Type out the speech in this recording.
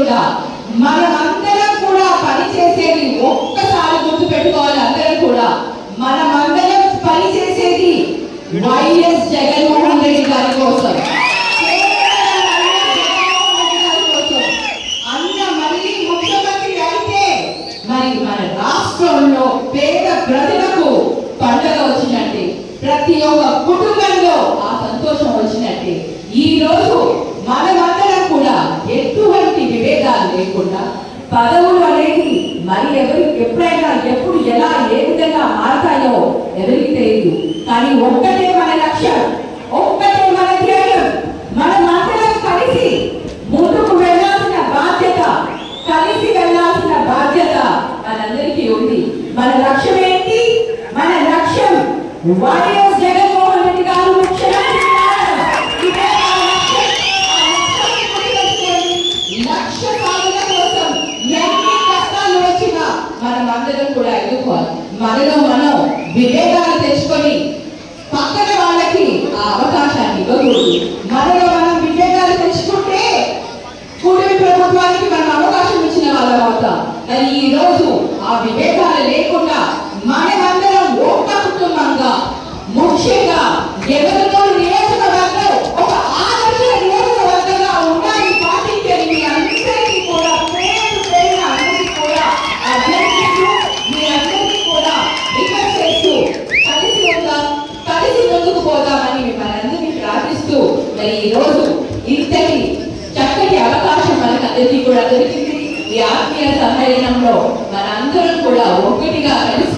లేకుండా మనమందరం కూడా పనిచేసేది ఒక్కసారి గుర్తు పెట్టుకోవాలి. అందరం కూడా మనమందరం పనిచేసేది వైఎస్ జగన్మోహన్ రెడ్డి గారి కోసం. అన్న మళ్ళీ ముఖ్యమంత్రి అయితే మరి మన రాష్ట్రంలో పేద ప్రజలకు పండుగ వచ్చినట్టే, ప్రతి ఒక్క కుటుంబంలో ఆ సంతోషం వచ్చినట్టే ఈ రోజు మనమందరం కూడా ఎటువంటి విభేదాలు లేకుండా పదవులు అనేది మరి ఎప్పుడైనా ఎప్పుడు ఎలా ఏ విధంగా మారతాయో ఎవరికి తెలియదు. కానీ ఒక్కటే మన లక్ష్యం, ఒక్కటే మన ధ్యేయం. మనమందరం కలిసి ముందుకు వెళ్ళాల్సిన బాధ్యత, కలిసి వెళ్ళాల్సిన బాధ్యత మనందరికీ ఉంది. మన లక్ష్యం ఏంటి? మన లక్ష్యం వైఎస్ జగన్మోహన్ రెడ్డి గారు ముఖ్యమంత్రి లక్ష్య సాధన కోసం ఎన్ని కష్టాలు వచ్చినా మనం అందరం కూడా ఎదుర్కోవాలి. మనలో మనం వివేకాలు తెచ్చుకొని పక్కన వాళ్ళకి ఆ అవకాశాన్ని ఇవ్వకూడదు. మనలో మనం వివేకాలు తెచ్చుకుంటే కూటమి ప్రభుత్వానికి మనం అవకాశం ఇచ్చిన వాళ్ళం అవుతాం. కానీ ఈ రోజు ఆ వివేకాలు లేకుండా మనమందరం ఒక్క కుటుంబంగా, ముఖ్యంగా ఎవరితో నియోజకవర్గం ఒక ఆదర్శ నియోజకవర్గంగా ఉండాలి పాటించని మీ అందరికీ కూడా పేరు పేరున అందరికీ కూడా అభ్యర్థులు మీ అందరికీ కూడా రిక్వెస్ట్ చేస్తూ కలిసి ఉందాం, కలిసి ముందుకు పోదామని మనందరినీ ప్రార్థిస్తూ మరి ఈ రోజు ఇంతటి చక్కటి అవకాశం మనకందరికీ కూడా దొరికింది. ఈ ఆత్మీయ సమ్మేళనంలో మనందరం కూడా ఒక్కటిగా కలిసి